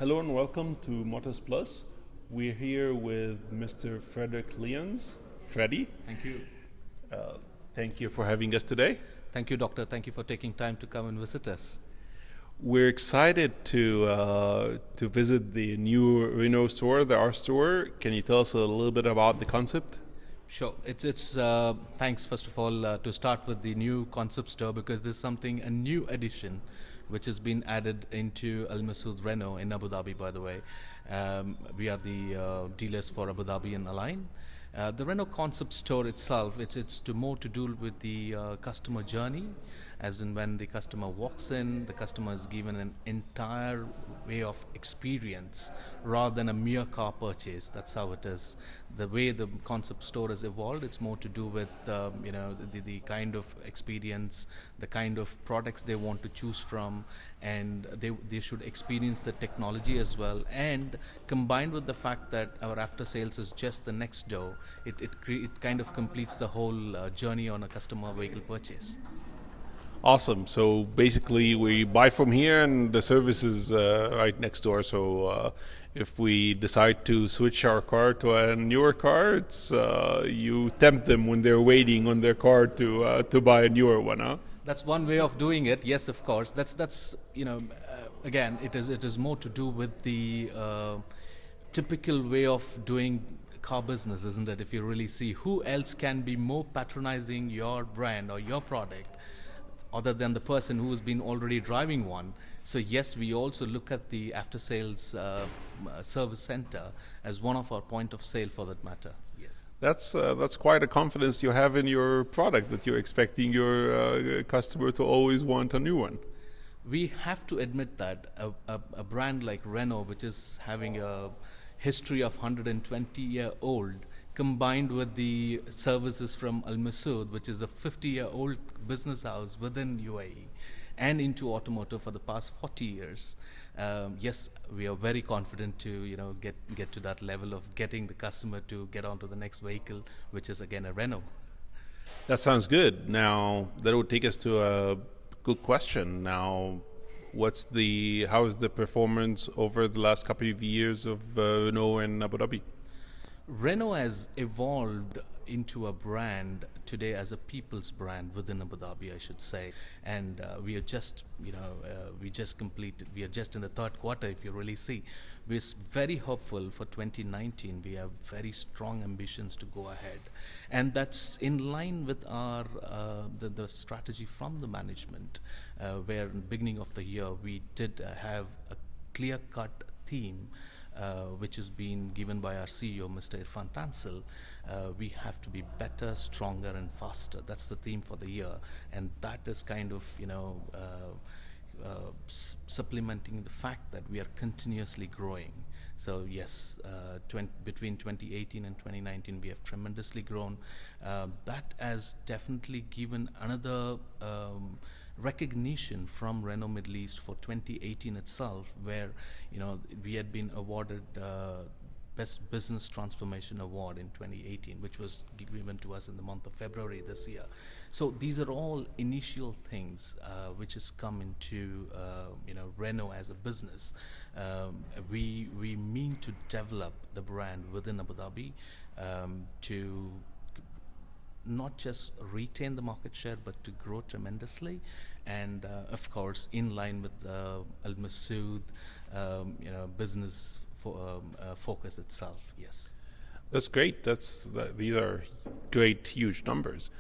Hello and welcome to Motors Plus. We're here with Mr. Frederick Vimal. Freddy, Thank you. thank you for having us today. Thank you, Doctor. Thank you for taking time to come and visit us. We're excited to visit the new Renault store, our store. Can you tell us a little bit about the concept? Sure. It's thanks first of all to start with the new concept store, because there's a new addition which has been added into AlMasaood Renault in Abu Dhabi, by the way. We are the dealers for Abu Dhabi and Align. The Renault concept store itself, it's more to do with the customer journey, as in when the customer walks in, the customer is given an entire way of experience rather than a mere car purchase. That's how it is. The way the concept store has evolved, it's more to do with the kind of experience, the kind of products they want to choose from, and they should experience the technology as well. And combined with the fact that our after sales is just the next door, it kind of completes the whole journey on a customer vehicle purchase. Awesome. So basically, we buy from here, and the service is right next door. So if we decide to switch our car to a newer car, it's you tempt them when they're waiting on their car to buy a newer one, huh? That's one way of doing it. Yes, of course. That's again, it is more to do with the typical way of doing car business, isn't it? If you really see, who else can be more patronizing your brand or your product other than the person who's been already driving one? So yes, we also look at the after sales service center as one of our point of sale, for that matter. Yes. That's quite a confidence you have in your product, that you're expecting your customer to always want a new one. We have to admit that a brand like Renault, which is having a history of 120-year-old, combined with the services from AlMasaood, which is a 50-year-old business house within UAE, and into automotive for the past 40 years. Yes, we are very confident to get to that level of getting the customer to get onto the next vehicle, which is again a Renault. That sounds good. Now that would take us to a good question. Now, how is the performance over the last couple of years of Renault in Abu Dhabi? Renault has evolved into a brand today as a people's brand within Abu Dhabi, I should say. And we are just, we are just in the third quarter, if you really see. We're very hopeful for 2019. We have very strong ambitions to go ahead. And that's in line with our the strategy from the management, where in the beginning of the year, we did have a clear-cut theme, which is being given by our CEO, Mr. Irfan Tansel. We have to be better, stronger, and faster. That's the theme for the year, and that is kind of supplementing the fact that we are continuously growing. So yes, between 2018 and 2019, we have tremendously grown. That has definitely given another recognition from Renault Middle East for 2018 itself, where we had been awarded Best Business Transformation Award in 2018, which was given to us in the month of February this year. So these are all initial things which has come into Renault as a business. We mean to develop the brand within Abu Dhabi to not just retain the market share, but to grow tremendously, and of course in line with the AlMasaood business focus itself. Yes, That's great. These are great, huge numbers.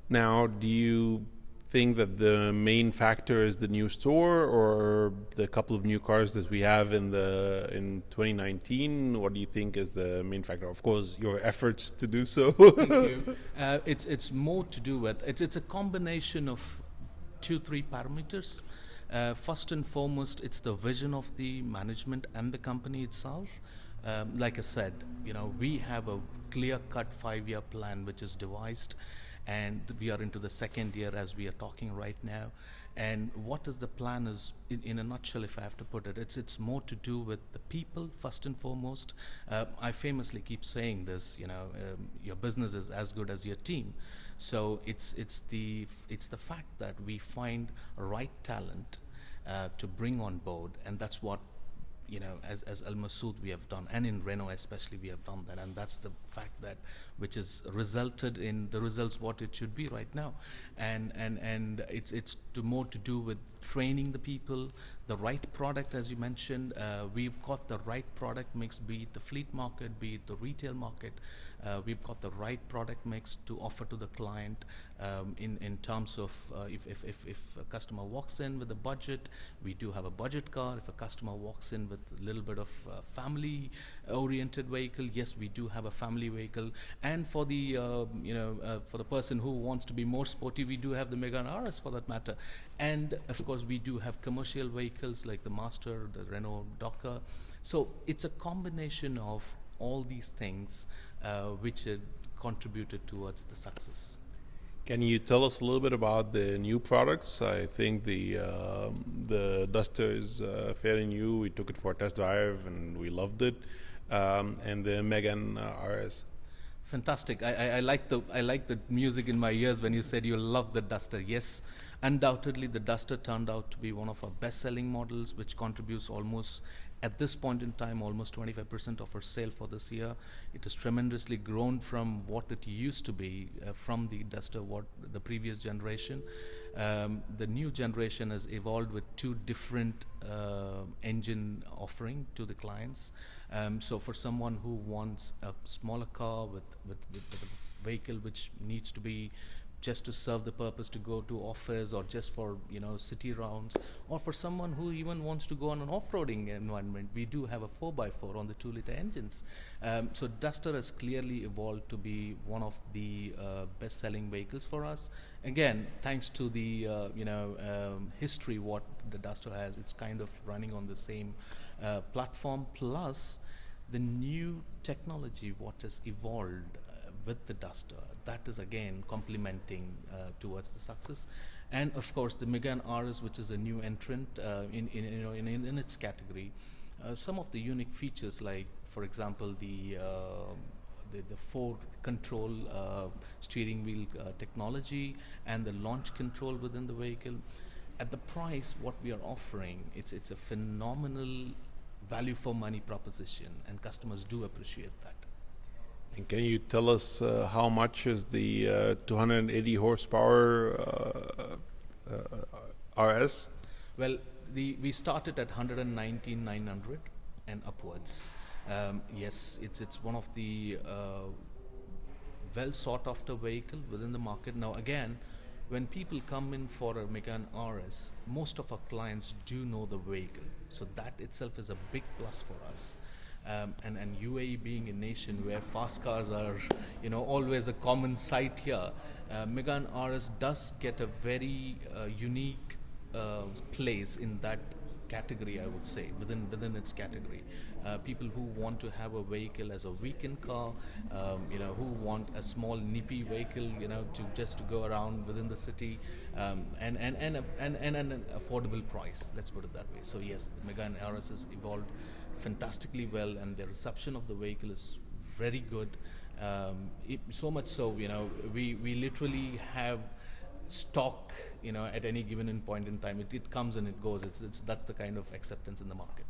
Now, do you think that the main factor is the new store, or the couple of new cars that we have in 2019? What do you think is the main factor? Of course, your efforts to do so. Thank you. It's more to do with it's a combination of 2-3 parameters. First and foremost, it's the vision of the management and the company itself. Like I said, we have a clear-cut 5-year plan which is devised, and we are into the second year as we are talking right now. And what is the plan is, in a nutshell, if I have to put it, it's more to do with the people first and foremost. I famously keep saying this, your business is as good as your team. So it's the fact that we find right talent to bring on board, and that's what as AlMasaood we have done, and in Renault especially we have done that, and that's the fact that which has resulted in the results what it should be right now, and it's more to do with training the people, the right product, as you mentioned. We've got the right product mix, be it the fleet market, be it the retail market. We've got the right product mix to offer to the client, in terms of if a customer walks in with a budget, we do have a budget car. If a customer walks in with a little bit of family oriented vehicle, yes, we do have a family vehicle. And for the for the person who wants to be more sporty, we do have the Megane RS for that matter. And of course we do have commercial vehicles like the Master, the Renault Docker. So it's a combination of all these things which had contributed towards the success. Can you tell us a little bit about the new products? I think the Duster is fairly new. We took it for a test drive and we loved it. And the Megane RS. Fantastic. I like the music in my ears when you said you love the Duster. Yes, undoubtedly the Duster turned out to be one of our best-selling models, which contributes almost, at this point in time, almost 25% of our sale for this year. It has tremendously grown from what it used to be from the Duster, what the previous generation. The new generation has evolved with two different engine offering to the clients. So for someone who wants a smaller car with a vehicle which needs to be just to serve the purpose to go to office, or just for city rounds, or for someone who even wants to go on an off-roading environment, we do have a 4x4 on the 2-liter engines. So Duster has clearly evolved to be one of the best-selling vehicles for us. Again, thanks to the history what the Duster has, it's kind of running on the same platform, plus the new technology what has evolved with the Duster, that is again complementing towards the success. And of course the Megane RS, which is a new entrant in its category. Some of the unique features, like for example the 4-control steering wheel technology and the launch control within the vehicle. At the price what we are offering, it's a phenomenal value for money proposition, and customers do appreciate that. And can you tell us how much is the 280 horsepower RS? Well, we started at 119,900 and upwards. Yes, it's one of the well sought after vehicle within the market. Now again, when people come in for a Megane RS, most of our clients do know the vehicle, so that itself is a big plus for us. And UAE being a nation where fast cars are always a common sight here, Megane RS does get a very unique place in that category, I would say, within its category. People who want to have a vehicle as a weekend car, who want a small nippy vehicle, to go around within the city, and an affordable price. Let's put it that way. So yes, the Megane RS has evolved fantastically well, and the reception of the vehicle is very good. So much so, we literally have stock, at any given point in time. It comes and it goes. That's the kind of acceptance in the market.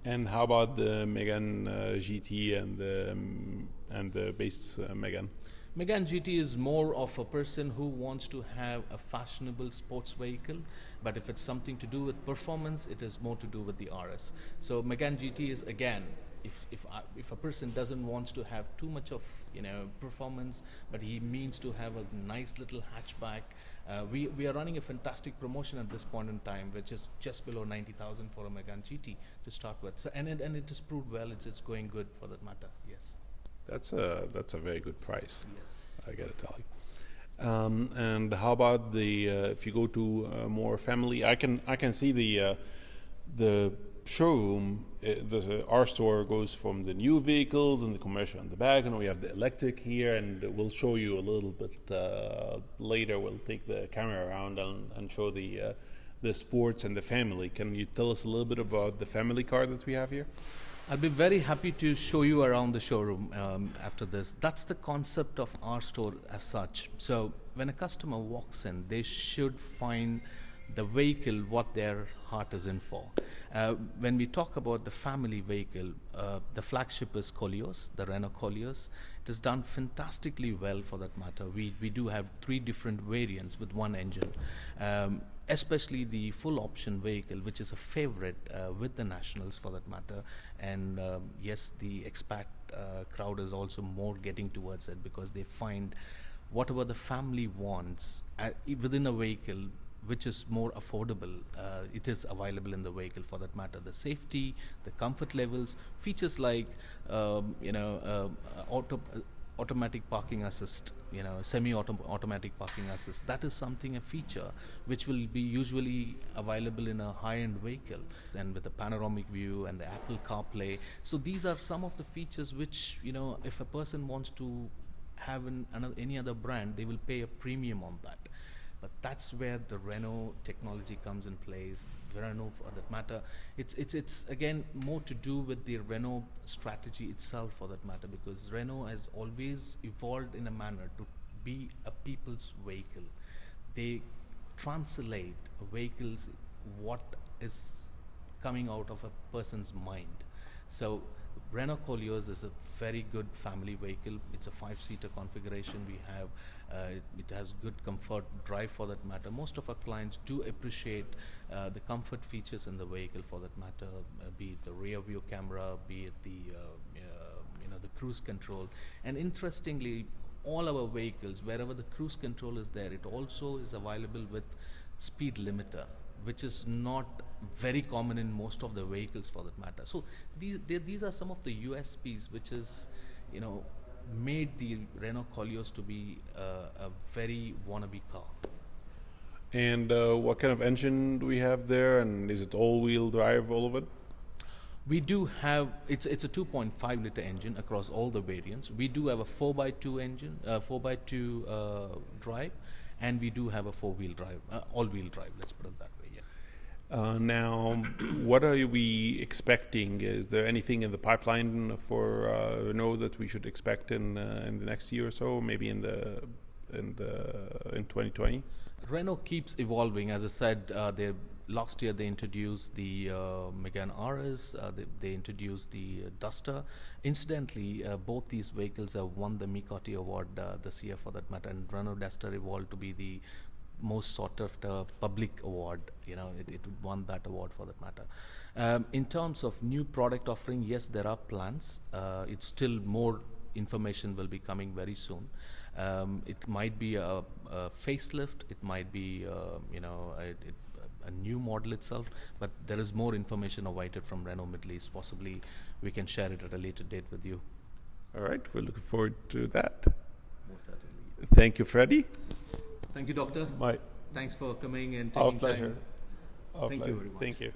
And how about the Megane GT and the base Megane? Megane GT is more of a person who wants to have a fashionable sports vehicle, but if it's something to do with performance, it is more to do with the RS. So Megane GT is, again, if a person doesn't want to have too much of performance, but he means to have a nice little hatchback, we are running a fantastic promotion at this point in time, which is just below 90,000 for a Megane GT to start with. So and it has proved well. It's going good for that matter. Yes. That's a very good price. Yes. I gotta tell you. And how about the if you go to more family? I can see the showroom. Our store goes from the new vehicles and the commercial in the back, and we have the electric here. And we'll show you a little bit later. We'll take the camera around and show the sports and the family. Can you tell us a little bit about the family car that we have here? I'll be very happy to show you around the showroom after this. That's the concept of our store as such. So when a customer walks in, they should find the vehicle what their heart is in for. When we talk about the family vehicle, the flagship is Koleos, the Renault Koleos. It has done fantastically well for that matter. We do have 3 different variants with one engine. Especially the full option vehicle, which is a favorite with the nationals for that matter. And yes, the expat crowd is also more getting towards it because they find whatever the family wants within a vehicle which is more affordable, it is available in the vehicle for that matter. The safety, the comfort levels, features like automatic parking assist, semi-automatic parking assist. That is something, a feature which will be usually available in a high-end vehicle, and with a panoramic view and the Apple CarPlay. So these are some of the features which, if a person wants to have any other brand, they will pay a premium on that. But that's where the Renault technology comes in place. Renault, for that matter, it's again more to do with the Renault strategy itself, for that matter, because Renault has always evolved in a manner to be a people's vehicle. They translate vehicles what is coming out of a person's mind. So Renault Koleos is a very good family vehicle. It's a 5-seater configuration. We have it has good comfort drive, for that matter. Most of our clients do appreciate the comfort features in the vehicle, for that matter, be it the rear view camera, be it the cruise control. And interestingly, all our vehicles, wherever the cruise control is there, it also is available with speed limiter, which is not very common in most of the vehicles, for that matter. So these are some of the USPs which is, made the Renault Koleos to be a very wannabe car. And what kind of engine do we have there? And is it all-wheel drive, all of it? We do have, it's a 2.5 liter engine across all the variants. We do have a 4x2 engine, 4x2 drive, and we do have a 4-wheel drive, all-wheel drive, let's put it that way, yes. Now, what are we expecting? Is there anything in the pipeline for Renault that we should expect in the next year or so, maybe in 2020? Renault keeps evolving. As I said, last year they introduced the Megane RS, they introduced the Duster. Incidentally, both these vehicles have won the Mikati Award this year, for that matter, and Renault Duster evolved to be the most sought after public award. It won that award, for that matter. In terms of new product offering, yes, there are plans. It's still more information will be coming very soon. It might be a facelift, it might be a new model itself, but there is more information awaited from Renault Middle East. Possibly we can share it at a later date with you. All right, we're looking forward to that. Most certainly. Thank you, Freddie. Thank you, Doctor. Bye. Thanks for coming and Our taking pleasure. time. Our Thank pleasure. you very much. Thank you.